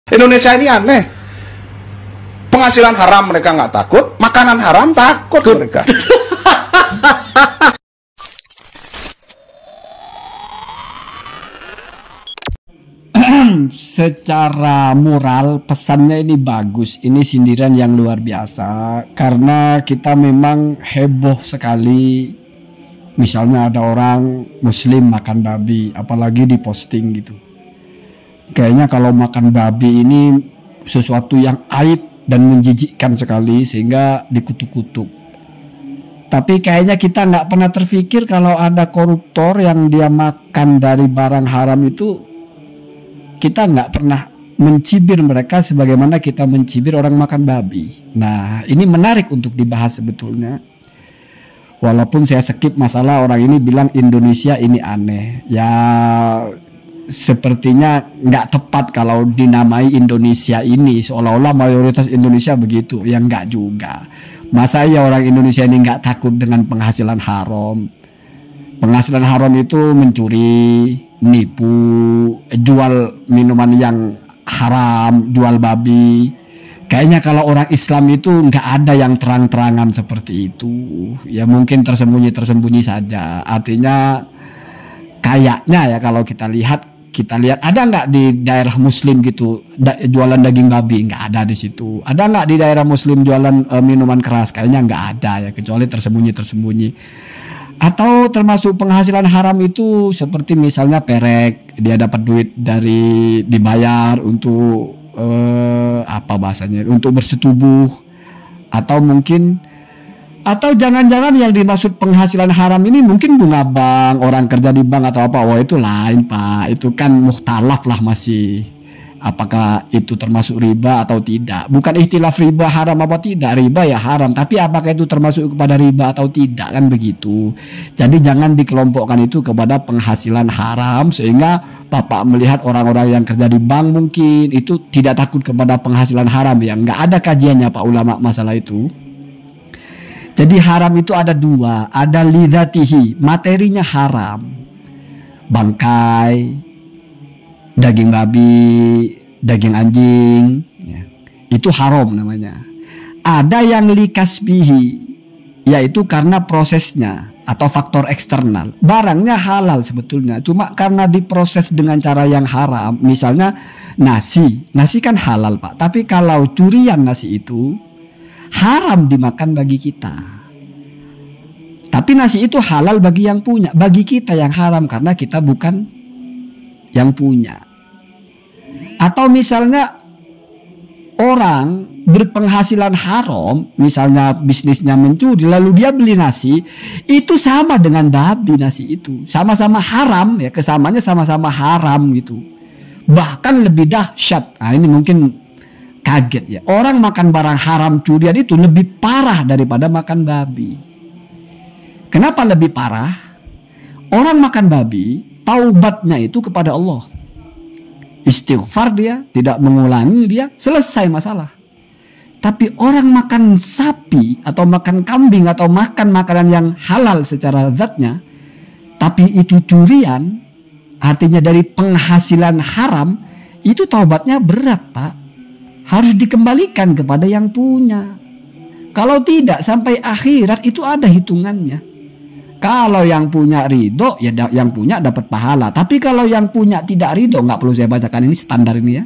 Indonesia ini aneh. Penghasilan haram mereka nggak takut, makanan haram takut mereka. Secara moral pesannya ini bagus. Ini sindiran yang luar biasa. Karena kita memang heboh sekali. Misalnya ada orang muslim makan babi, apalagi diposting gitu. Kayaknya kalau makan babi ini sesuatu yang aib dan menjijikkan sekali sehingga dikutuk-kutuk. Tapi kayaknya kita nggak pernah terfikir kalau ada koruptor yang dia makan dari barang haram itu, kita nggak pernah mencibir mereka sebagaimana kita mencibir orang makan babi. Nah, ini menarik untuk dibahas sebetulnya. Walaupun saya skip masalah orang ini bilang Indonesia ini aneh. Ya sepertinya nggak tepat kalau dinamai Indonesia ini seolah-olah mayoritas Indonesia begitu. Ya nggak juga. Masa ya orang Indonesia ini nggak takut dengan penghasilan haram? Penghasilan haram itu mencuri, nipu, jual minuman yang haram, jual babi. Kayaknya kalau orang Islam itu nggak ada yang terang-terangan seperti itu. Ya mungkin tersembunyi-tersembunyi saja. Artinya kayaknya ya kalau kita lihat ada nggak di daerah Muslim gitu jualan daging babi? Nggak ada di situ. Ada nggak di daerah Muslim jualan minuman keras? Kayaknya nggak ada ya, kecuali tersembunyi-tersembunyi. Atau termasuk penghasilan haram itu seperti misalnya perek, dia dapat duit dari dibayar untuk apa bahasanya, untuk bersetubuh, atau jangan-jangan yang dimaksud penghasilan haram ini mungkin bunga bank, orang kerja di bank atau apa. Wah itu lain Pak, itu kan mukhtalaf lah masih. Apakah itu termasuk riba atau tidak? Bukan ikhtilaf riba haram apa tidak, riba ya haram. Tapi apakah itu termasuk kepada riba atau tidak, kan begitu. Jadi jangan dikelompokkan itu kepada penghasilan haram sehingga Bapak melihat orang-orang yang kerja di bank mungkin itu tidak takut kepada penghasilan haram. Ya nggak ada kajiannya Pak ulama masalah itu. Jadi haram itu ada dua, ada lidzatihi, materinya haram, bangkai, daging babi, daging anjing, ya, itu haram namanya. Ada yang likasbihi, yaitu karena prosesnya atau faktor eksternal. Barangnya halal sebetulnya, cuma karena diproses dengan cara yang haram. Misalnya nasi kan halal Pak, tapi kalau curian nasi itu haram dimakan bagi kita. Tapi nasi itu halal bagi yang punya, bagi kita yang haram karena kita bukan yang punya. Atau misalnya orang berpenghasilan haram, misalnya bisnisnya mencuri, lalu dia beli nasi, itu sama dengan babi nasi itu. Sama-sama haram ya, kesamanya sama-sama haram gitu. Bahkan lebih dahsyat. Nah ini mungkin kaget ya. Orang makan barang haram curian itu lebih parah daripada makan babi. Kenapa lebih parah? Orang makan babi, taubatnya itu kepada Allah. Istighfar dia, tidak mengulangi dia, selesai masalah. Tapi orang makan sapi atau makan kambing atau makan makanan yang halal secara zatnya, tapi itu curian, artinya dari penghasilan haram, itu taubatnya berat Pak. Harus dikembalikan kepada yang punya. Kalau tidak sampai akhirat itu ada hitungannya. Kalau yang punya ridho, ya yang punya dapat pahala. Tapi kalau yang punya tidak ridho, nggak perlu saya bacakan ini standar ini ya.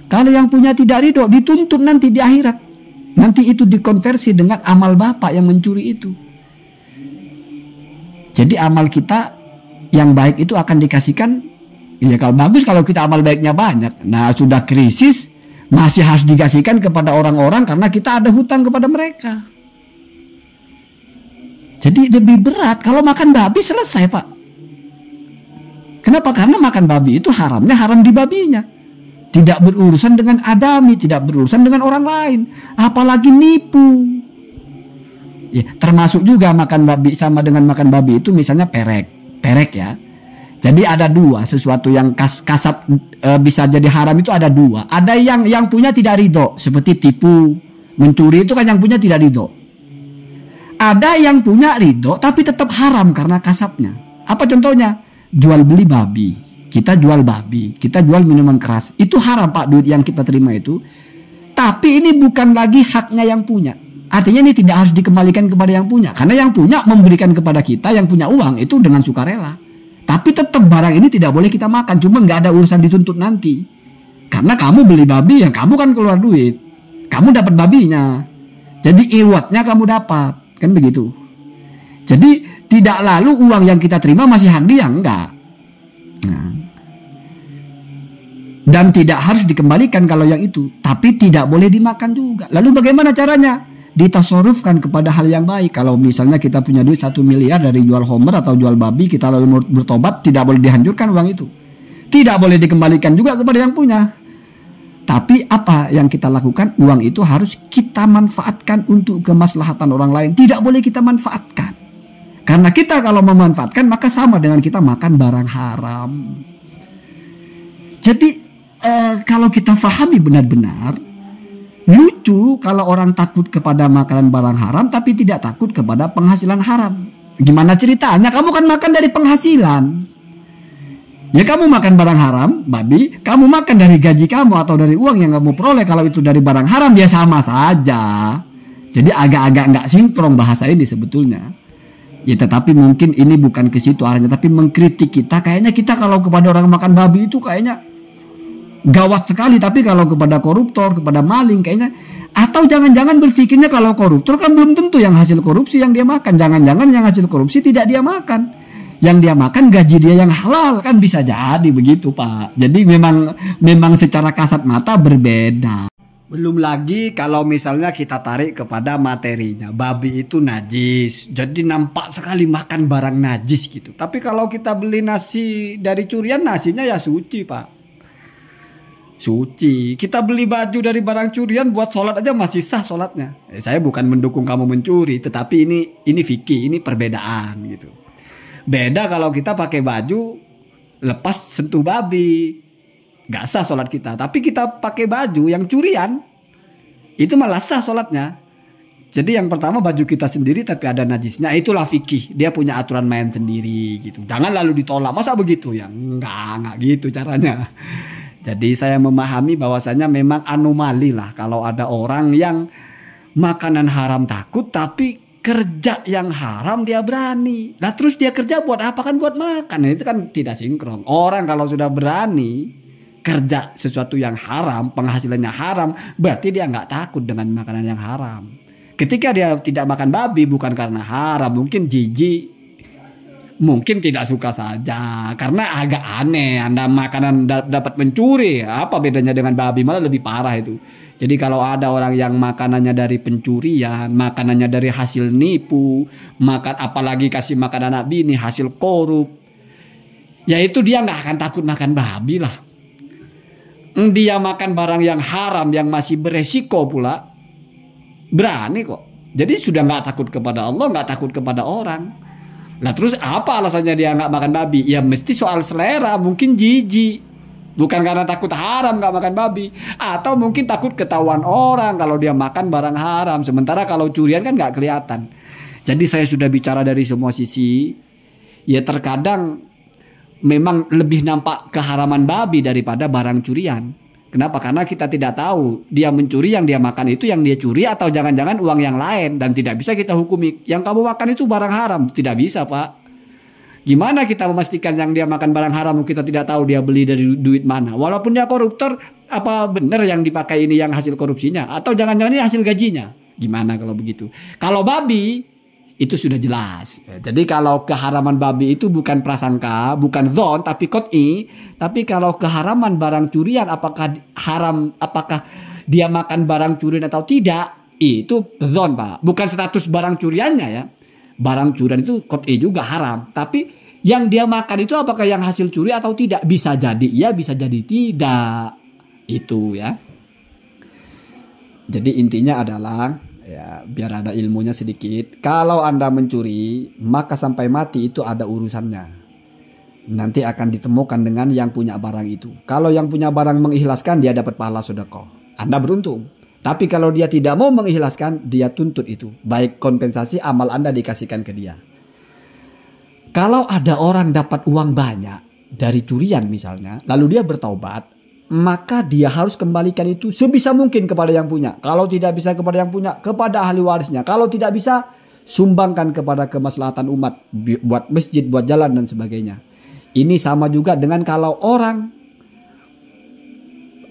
Kalau yang punya tidak ridho, dituntut nanti di akhirat. Nanti itu dikonversi dengan amal bapak yang mencuri itu. Jadi amal kita yang baik itu akan dikasihkan. Ya kalau bagus kalau kita amal baiknya banyak. Nah sudah krisis, masih harus dikasihkan kepada orang-orang karena kita ada hutang kepada mereka. Jadi lebih berat. Kalau makan babi selesai Pak. Kenapa? Karena makan babi itu haramnya haram di babinya. Tidak berurusan dengan adami, tidak berurusan dengan orang lain. Apalagi nipu. Ya, termasuk juga makan babi sama dengan makan babi itu misalnya perek ya. Jadi ada dua, sesuatu yang kasab bisa jadi haram itu ada dua. Ada yang punya tidak ridho, seperti tipu, mencuri itu kan yang punya tidak ridho. Ada yang punya ridho tapi tetap haram karena kasabnya. Apa contohnya? Jual beli babi. kita jual babi, kita jual minuman keras. Itu haram Pak, duit yang kita terima itu. Tapi ini bukan lagi haknya yang punya. Artinya ini tidak harus dikembalikan kepada yang punya. Karena yang punya memberikan kepada kita, yang punya uang itu dengan sukarela. Tapi tetap barang ini tidak boleh kita makan. Cuma nggak ada urusan dituntut nanti. Karena kamu beli babi, yang kamu kan keluar duit. Kamu dapat babinya. Jadi iwatnya kamu dapat. Kan begitu. Jadi tidak lalu uang yang kita terima masih hak dia. Enggak. Nah. Dan tidak harus dikembalikan kalau yang itu. Tapi tidak boleh dimakan juga. Lalu bagaimana caranya? Ditasorufkan kepada hal yang baik. Kalau misalnya kita punya duit 1 miliar dari jual homer atau jual babi, kita lalu bertobat, tidak boleh dihancurkan uang itu. Tidak boleh dikembalikan juga kepada yang punya. Tapi apa yang kita lakukan? Uang itu harus kita manfaatkan untuk kemaslahatan orang lain. Tidak boleh kita manfaatkan. Karena kita kalau memanfaatkan maka sama dengan kita makan barang haram. Jadi kalau kita fahami benar-benar, lucu kalau orang takut kepada makanan barang haram tapi tidak takut kepada penghasilan haram. Gimana ceritanya? Kamu kan makan dari penghasilan. Ya kamu makan barang haram, babi, kamu makan dari gaji kamu atau dari uang yang kamu peroleh. Kalau itu dari barang haram ya sama saja. Jadi agak-agak nggak sinkron bahasa ini sebetulnya. Ya tetapi mungkin ini bukan ke situ arahnya, tapi mengkritik kita. Kayaknya kita kalau kepada orang makan babi itu kayaknya gawat sekali, tapi kalau kepada koruptor, kepada maling kayaknya, atau jangan-jangan berpikirnya kalau koruptor kan belum tentu yang hasil korupsi yang dia makan. Jangan-jangan yang hasil korupsi tidak dia makan. Yang dia makan gaji dia yang halal, kan bisa jadi begitu Pak. Jadi memang secara kasat mata berbeda. Belum lagi kalau misalnya kita tarik kepada materinya, babi itu najis, jadi nampak sekali makan barang najis gitu. Tapi kalau kita beli nasi dari curian, nasinya ya suci Pak. Suci. Kita beli baju dari barang curian buat sholat aja masih sah sholatnya. Saya bukan mendukung kamu mencuri, tetapi ini fikih, ini perbedaan gitu. Beda kalau kita pakai baju lepas sentuh babi, nggak sah sholat kita. Tapi kita pakai baju yang curian, itu malah sah sholatnya. Jadi yang pertama baju kita sendiri tapi ada najisnya, itulah fikih. Dia punya aturan main sendiri gitu. Jangan lalu ditolak, masa begitu ya? Enggak gitu caranya. Jadi saya memahami bahwasanya memang anomali lah kalau ada orang yang makanan haram takut tapi kerja yang haram dia berani. Nah terus dia kerja buat apa? Kan buat makan. Nah, itu kan tidak sinkron. Orang kalau sudah berani kerja sesuatu yang haram, penghasilannya haram, berarti dia nggak takut dengan makanan yang haram. Ketika dia tidak makan babi bukan karena haram, mungkin jijik, mungkin tidak suka saja. Karena agak aneh, Anda makanan dapat mencuri. Apa bedanya dengan babi? Malah lebih parah itu. Jadi kalau ada orang yang makanannya dari pencurian, makanannya dari hasil nipu, apalagi kasih makan anak bini hasil korup, ya itu dia nggak akan takut makan babi lah. Dia makan barang yang haram yang masih beresiko pula, berani kok. Jadi sudah nggak takut kepada Allah, nggak takut kepada orang. Nah terus apa alasannya dia nggak makan babi? Ya mesti soal selera, mungkin jijik. Bukan karena takut haram nggak makan babi. Atau mungkin takut ketahuan orang kalau dia makan barang haram. Sementara kalau curian kan nggak kelihatan. Jadi saya sudah bicara dari semua sisi. Ya terkadang memang lebih nampak keharaman babi daripada barang curian. Kenapa? Karena kita tidak tahu dia mencuri, yang dia makan itu yang dia curi atau jangan-jangan uang yang lain. Dan tidak bisa kita hukumi yang kamu makan itu barang haram. Tidak bisa Pak. Gimana kita memastikan yang dia makan barang haram kita tidak tahu dia beli dari duit mana? Walaupun dia koruptor, apa benar yang dipakai ini yang hasil korupsinya? Atau jangan-jangan ini hasil gajinya? Gimana kalau begitu? Kalau babi, itu sudah jelas. Jadi kalau keharaman babi itu bukan prasangka, bukan dzon, tapi qot'i. Tapi kalau keharaman barang curian, apakah haram, apakah dia makan barang curian atau tidak, itu dzon Pak. Bukan status barang curiannya ya. Barang curian itu qot'i juga haram. Tapi yang dia makan itu apakah yang hasil curi atau tidak? Bisa jadi iya, bisa jadi tidak. Itu ya. Jadi intinya adalah, ya biar ada ilmunya sedikit. Kalau Anda mencuri, maka sampai mati itu ada urusannya. Nanti akan ditemukan dengan yang punya barang itu. Kalau yang punya barang mengikhlaskan, dia dapat pahala sedekah. Anda beruntung. Tapi kalau dia tidak mau mengikhlaskan, dia tuntut itu. Baik kompensasi amal Anda dikasihkan ke dia. Kalau ada orang dapat uang banyak, dari curian misalnya, lalu dia bertaubat, maka dia harus kembalikan itu sebisa mungkin kepada yang punya. Kalau tidak bisa kepada yang punya, kepada ahli warisnya. Kalau tidak bisa, sumbangkan kepada kemaslahatan umat, buat masjid, buat jalan dan sebagainya. Ini sama juga dengan kalau orang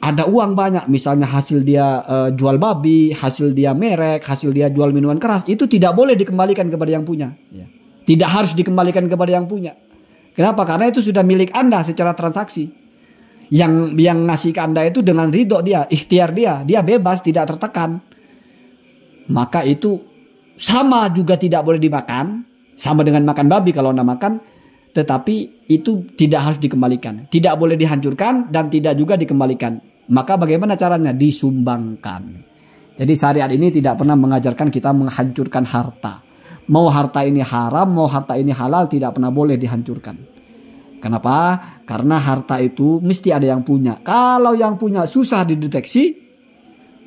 ada uang banyak, misalnya hasil dia jual babi, hasil dia merek, hasil dia jual minuman keras, itu tidak boleh dikembalikan kepada yang punya. Tidak harus dikembalikan kepada yang punya. Kenapa? Karena itu sudah milik Anda secara transaksi. Yang ngasih ke Anda itu dengan ridho dia, ikhtiar dia bebas, tidak tertekan. Maka itu sama juga tidak boleh dimakan, sama dengan makan babi kalau Anda makan, tetapi itu tidak harus dikembalikan. Tidak boleh dihancurkan dan tidak juga dikembalikan. Maka bagaimana caranya? Disumbangkan. Jadi syariat ini tidak pernah mengajarkan kita menghancurkan harta. Mau harta ini haram, mau harta ini halal, tidak pernah boleh dihancurkan. Kenapa? Karena harta itu mesti ada yang punya. Kalau yang punya susah dideteksi,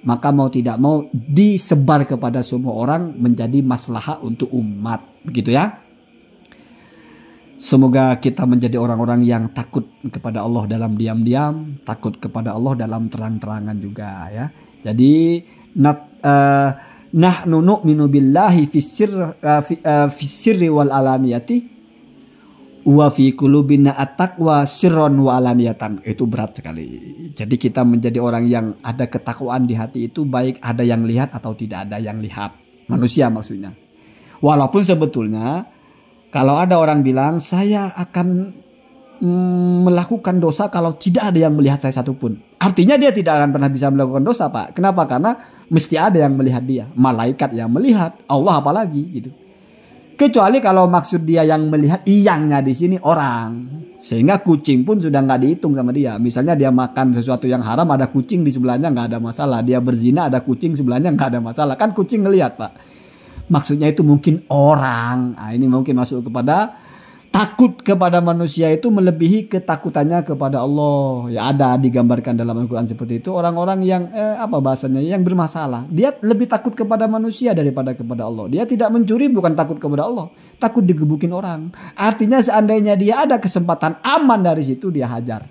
maka mau tidak mau disebar kepada semua orang menjadi maslahah untuk umat. Begitu ya. Semoga kita menjadi orang-orang yang takut kepada Allah dalam diam-diam, takut kepada Allah dalam terang-terangan juga ya. Jadi nahnu nu'minu billahi fis-sirri wal alaniyati wa fi qulubina at-taqwa sirran wa alaniyatan. Itu berat sekali. Jadi kita menjadi orang yang ada ketakwaan di hati itu, baik ada yang lihat atau tidak ada yang lihat. Manusia maksudnya. Walaupun sebetulnya kalau ada orang bilang saya akan melakukan dosa kalau tidak ada yang melihat saya satupun, artinya dia tidak akan pernah bisa melakukan dosa, Pak. Kenapa? Karena mesti ada yang melihat dia, malaikat yang melihat, Allah apalagi gitu. Kecuali kalau maksud dia yang melihat, iyangnya di sini orang, sehingga kucing pun sudah nggak dihitung sama dia. Misalnya dia makan sesuatu yang haram, ada kucing di sebelahnya, nggak ada masalah. Dia berzina, ada kucing sebelahnya, nggak ada masalah. Kan kucing ngelihat, Pak. Maksudnya itu mungkin orang. Nah, ini mungkin masuk kepada takut kepada manusia itu melebihi ketakutannya kepada Allah. Ya ada digambarkan dalam Al-Quran seperti itu. Orang-orang yang apa bahasanya, yang bermasalah. Dia lebih takut kepada manusia daripada kepada Allah. Dia tidak mencuri bukan takut kepada Allah, takut digebukin orang. Artinya seandainya dia ada kesempatan aman dari situ, dia hajar.